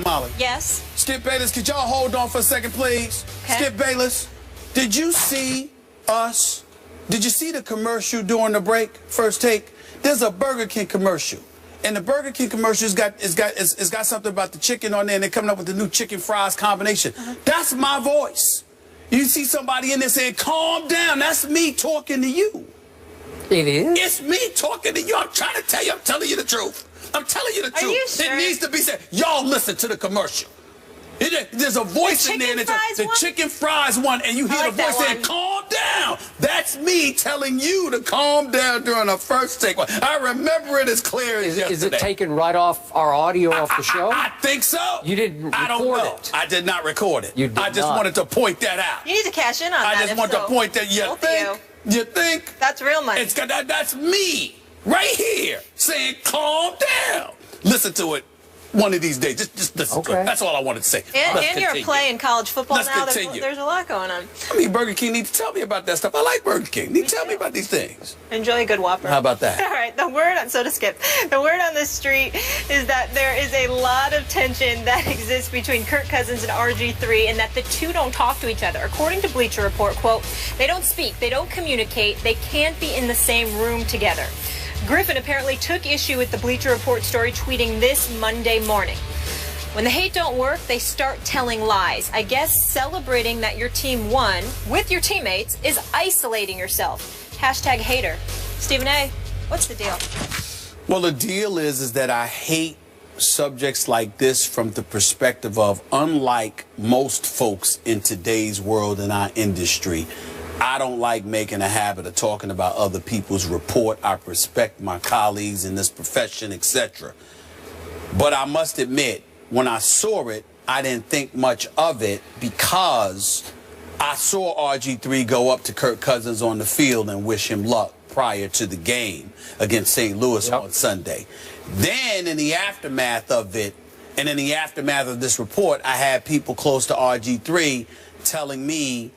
Molly. Yes. Skip Bayless, could y'all hold on for a second, please? Okay. Skip Bayless, did you see us? Did you see the commercial during the break? First take. There's a Burger King commercial. And the Burger King commercial it's got something about the chicken on there, and they're coming up with the new chicken fries combination. That's my voice. You see somebody in there saying, calm down. That's me talking to you. It is? It's me talking to you. I'm trying to tell you. I'm telling you the truth. I'm telling you the truth. Are you sure? It needs to be said. Y'all listen to the commercial. There's a voice in there. The chicken fries one, and you hear the voice saying, calm down. That's me telling you to calm down during a first take. I remember it as clear as yesterday. Is it taken right off our audio off the show? I think so. You didn't record it? I don't know. I did not record it. You did I just wanted to point that out. You need to cash in on that. I just want to point that. You think? That's real money. That's me right here saying, calm down. Listen to it. One of these days, just listen to it. That's all I wanted to say. And you're playing college football now. There's a lot going on. I mean, Burger King need to tell me about that stuff. I like Burger King. Need to tell me about these things. Enjoy a good Whopper. How about that? All right. The word on the street is that there is a lot of tension that exists between Kirk Cousins and RG3, and that the two don't talk to each other. According to Bleacher Report, quote, they don't speak, they don't communicate, they can't be in the same room together. Griffin apparently took issue with the Bleacher Report story, tweeting this Monday morning. When the hate don't work, they start telling lies. I guess celebrating that your team won with your teammates is isolating yourself. Hashtag hater. Stephen A., what's the deal? Well, the deal is that I hate subjects like this from the perspective of, unlike most folks in today's world in our industry, I don't like making a habit of talking about other people's report. I respect my colleagues in this profession, etc. But I must admit, when I saw it, I didn't think much of it because I saw RG3 go up to Kirk Cousins on the field and wish him luck prior to the game against St. Louis on Sunday. Then in the aftermath of it, and in the aftermath of this report, I had people close to RG3 telling me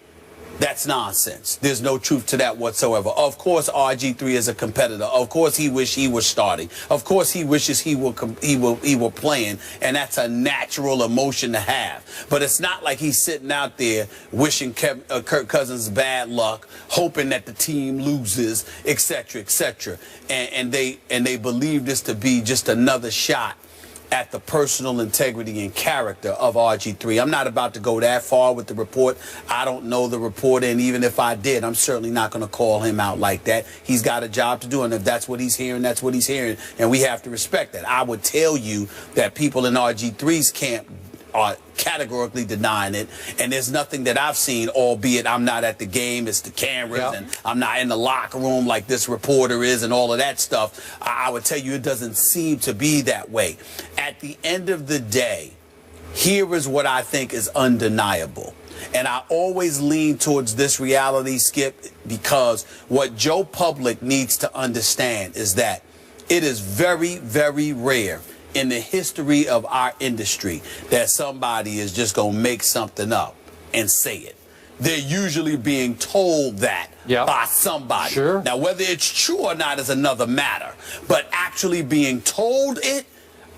that's nonsense. There's no truth to that whatsoever. Of course, RG3 is a competitor. Of course, he wishes he was starting. Of course, he wishes he were playing, and that's a natural emotion to have. But it's not like he's sitting out there wishing Kirk Cousins bad luck, hoping that the team loses, etc., etc. And they believe this to be just another shot at the personal integrity and character of RG3. I'm not about to go that far with the report. I don't know the reporter, and even if I did, I'm certainly not going to call him out like that. He's got a job to do, and if that's what he's hearing, that's what he's hearing, and we have to respect that. I would tell you that people in RG3's camp are categorically denying it, and there's nothing that I've seen, albeit I'm not at the game, it's the cameras, and I'm not in the locker room like this reporter is and all of that stuff. I would tell you it doesn't seem to be that way. At the end of the day, here is what I think is undeniable. And I always lean towards this reality, Skip, because what Joe Public needs to understand is that it is very, very rare in the history of our industry that somebody is just going to make something up and say it. They're usually being told that by somebody. Now, whether it's true or not is another matter. But actually being told it,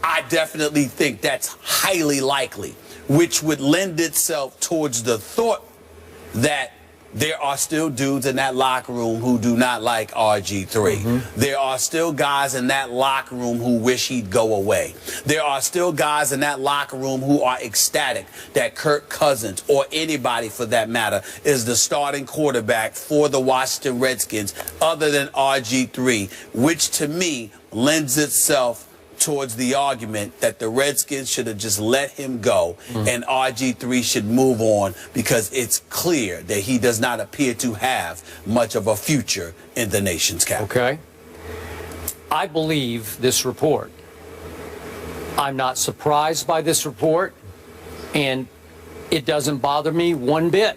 I definitely think that's highly likely, which would lend itself towards the thought that there are still dudes in that locker room who do not like RG3. There are still guys in that locker room who wish he'd go away. There are still guys in that locker room who are ecstatic that Kirk Cousins, or anybody for that matter, is the starting quarterback for the Washington Redskins other than RG3, which to me lends itself towards the argument that the Redskins should have just let him go and RG3 should move on, because it's clear that he does not appear to have much of a future in the nation's capital. Okay. I believe this report. I'm not surprised by this report, and it doesn't bother me one bit,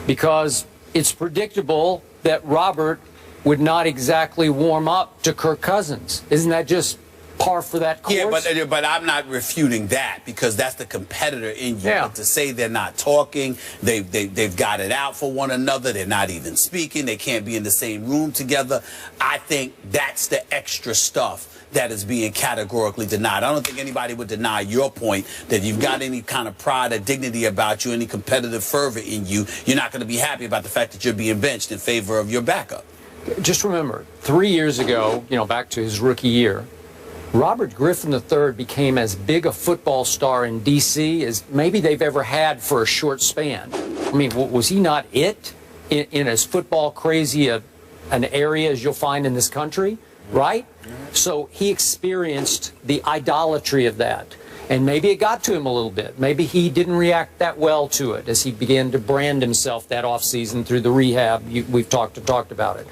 because it's predictable that Robert would not exactly warm up to Kirk Cousins. Isn't that just par for that course. Yeah, but I'm not refuting that, because that's the competitor in you. Yeah. But to say they're not talking, they've got it out for one another, they're not even speaking, they can't be in the same room together, I think that's the extra stuff that is being categorically denied. I don't think anybody would deny your point that you've got any kind of pride or dignity about you, any competitive fervor in you. You're not going to be happy about the fact that you're being benched in favor of your backup. Just remember, 3 years ago, back to his rookie year, Robert Griffin III became as big a football star in D.C. as maybe they've ever had for a short span. I mean, was he not it in as football crazy an area as you'll find in this country, right? So he experienced the idolatry of that. And maybe it got to him a little bit. Maybe he didn't react that well to it as he began to brand himself that offseason through the rehab. We've talked about it.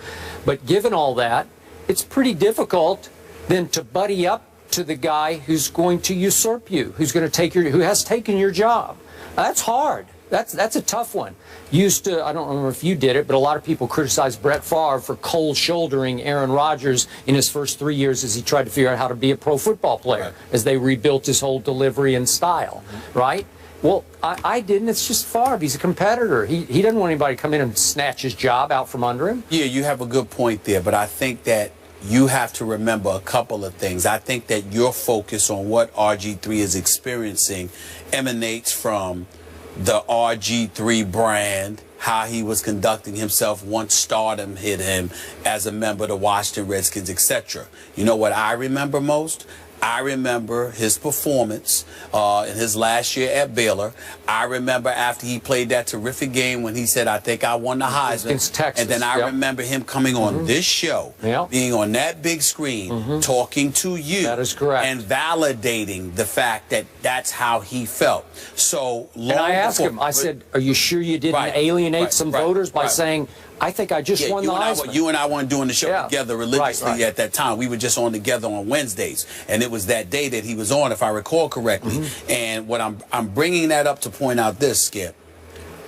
But given all that, it's pretty difficult then to buddy up to the guy who's going to usurp you, who has taken your job. That's hard. That's a tough one. I don't remember if you did it, but a lot of people criticized Brett Favre for cold shouldering Aaron Rodgers in his first 3 years as he tried to figure out how to be a pro football player, right, as they rebuilt his whole delivery and style, right? Well, I didn't. It's just Favre. He's a competitor. He doesn't want anybody to come in and snatch his job out from under him. Yeah, you have a good point there, but I think that you have to remember a couple of things. I think that your focus on what RG3 is experiencing emanates from the RG3 brand, how he was conducting himself once stardom hit him as a member of the Washington Redskins, etc. You know what I remember most? I remember his performance in his last year at Baylor. I remember after he played that terrific game when he said, I think I won the Heisman. Against Texas. And then I remember him coming on this show, being on that big screen, talking to you. That is correct. And validating the fact that that's how he felt. So long and I asked before, him, I said, are you sure you didn't alienate some voters by saying, I think I just won the Heisman? You and I weren't doing the show together religiously at that time. We were just on together on Wednesdays, and it was that day that he was on, if I recall correctly. And what I'm bringing that up to point out this, Skip.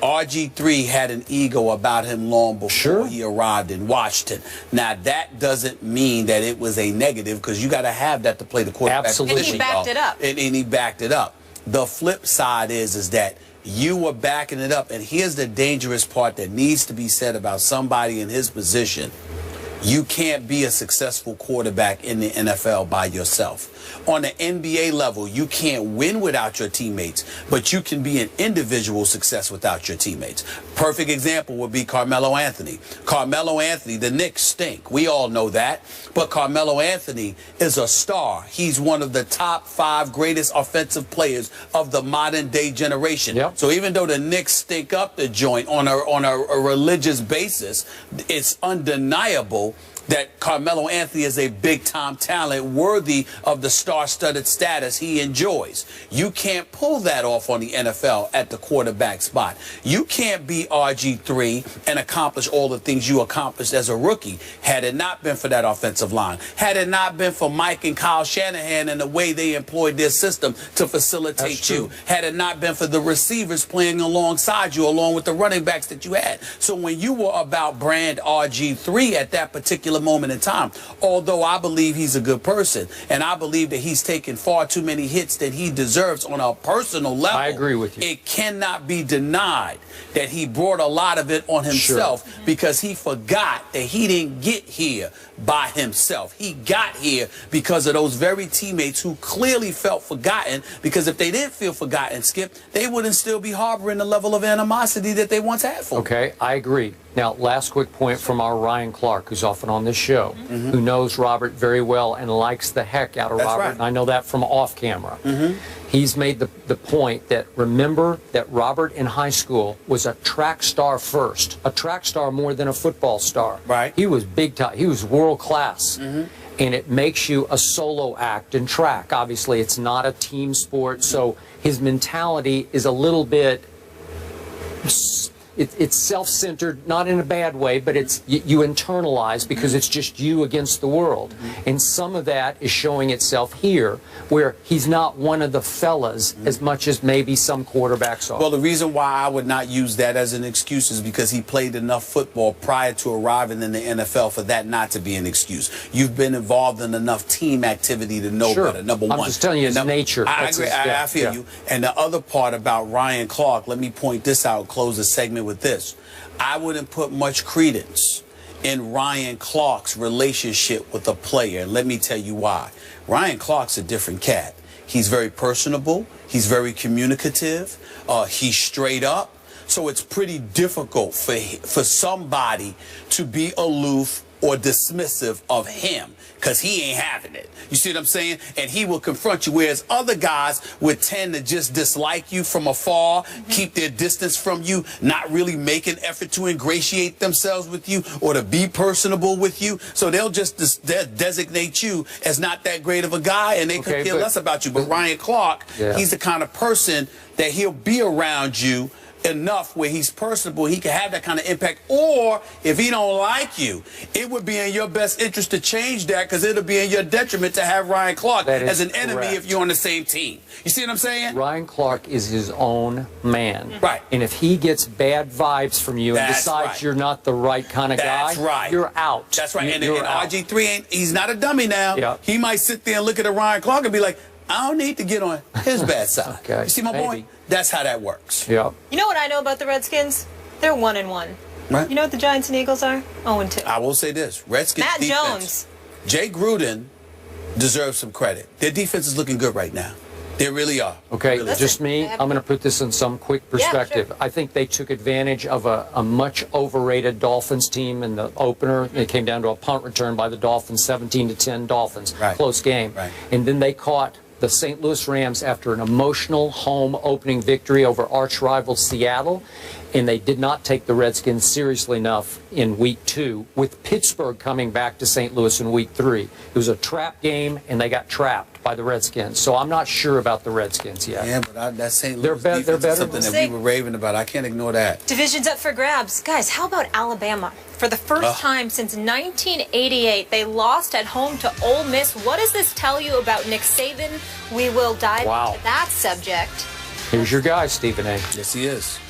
RG3 had an ego about him long before he arrived in Washington. Now, that doesn't mean that it was a negative, because you got to have that to play the quarterback. Absolutely. And he backed it up. And he backed it up. The flip side is that you were backing it up. And here's the dangerous part that needs to be said about somebody in his position. You can't be a successful quarterback in the NFL by yourself. On the NBA level, you can't win without your teammates, but you can be an individual success without your teammates. Perfect example would be Carmelo Anthony. Carmelo Anthony, the Knicks stink. We all know that. But Carmelo Anthony is a star. He's one of the top 5 greatest offensive players of the modern day generation. So even though the Knicks stink up the joint on a religious basis, it's undeniable that Carmelo Anthony is a big-time talent worthy of the star-studded status he enjoys. You can't pull that off on the NFL at the quarterback spot. You can't be RG3 and accomplish all the things you accomplished as a rookie had it not been for that offensive line. Had it not been for Mike and Kyle Shanahan and the way they employed their system to facilitate you. Had it not been for the receivers playing alongside you, along with the running backs that you had. So when you were about brand RG3 at that particular moment in time, although I believe he's a good person and I believe that he's taken far too many hits that he deserves on a personal level, I agree with you. It cannot be denied that he brought a lot of it on himself because he forgot that he didn't get here by himself. He got here because of those very teammates who clearly felt forgotten, because if they didn't feel forgotten, Skip, they wouldn't still be harboring the level of animosity that they once had for him. Okay, I agree. Now, last quick point from our Ryan Clark, who's often on this show, who knows Robert very well and likes the heck out of Robert. And I know that from off camera. He's made the point that, remember that Robert in high school was a track star first, a track star more than a football star. He was big time. He was world class. And it makes you a solo act in track. Obviously, it's not a team sport, so his mentality is a little bit it's self-centered, not in a bad way, but it's you internalize because it's just you against the world. And some of that is showing itself here, where he's not one of the fellas as much as maybe some quarterbacks are. Well, the reason why I would not use that as an excuse is because he played enough football prior to arriving in the NFL for that not to be an excuse. You've been involved in enough team activity to know better, number one. I'm just telling you his nature. I agree. I feel you. And the other part about Ryan Clark, let me point this out, close the segment with this. I wouldn't put much credence in Ryan Clark's relationship with a player. And let me tell you why. Ryan Clark's a different cat. He's very personable. He's very communicative. He's straight up. So it's pretty difficult for somebody to be aloof or dismissive of him, because he ain't having it. You see what I'm saying? And he will confront you, whereas other guys would tend to just dislike you from afar, keep their distance from you, not really make an effort to ingratiate themselves with you or to be personable with you. So they'll just designate you as not that great of a guy, and they could care less about you. But Ryan Clark, he's the kind of person that he'll be around you enough where he's personable, he can have that kind of impact. Or if he don't like you, it would be in your best interest to change that, because it'll be in your detriment to have Ryan Clark as an enemy if you're on the same team. You see what I'm saying? Ryan Clark is his own man. Right. And if he gets bad vibes from you and decides you're not the right kind of guy, you're out. That's right. And RG3 he's not a dummy now. Yeah. He might sit there and look at a Ryan Clark and be like, I don't need to get on his bad side. You see my point? That's how that works. Yeah. You know what I know about the Redskins? They're 1-1. Right. You know what the Giants and Eagles are? 0-2. I will say this. Redskins Matt defense, Jones. Jay Gruden deserves some credit. Their defense is looking good right now. They really are. Okay, really just me. I'm going to put this in some quick perspective. Yeah, sure. I think they took advantage of a much overrated Dolphins team in the opener. It came down to a punt return by the Dolphins, 17-10 Dolphins. Right. Close game. Right. And then they caught the St. Louis Rams after an emotional home opening victory over arch rival Seattle, and they did not take the Redskins seriously enough in Week 2, with Pittsburgh coming back to St. Louis in Week 3. It was a trap game, and they got trapped by the Redskins. So I'm not sure about the Redskins yet. Yeah, but that St. Louis defense they're better. is something that we were raving about. I can't ignore that. Division's up for grabs. Guys, how about Alabama? For the first time since 1988, they lost at home to Ole Miss. What does this tell you about Nick Saban? We will dive into that subject. Here's your guy, Stephen A. Yes, he is.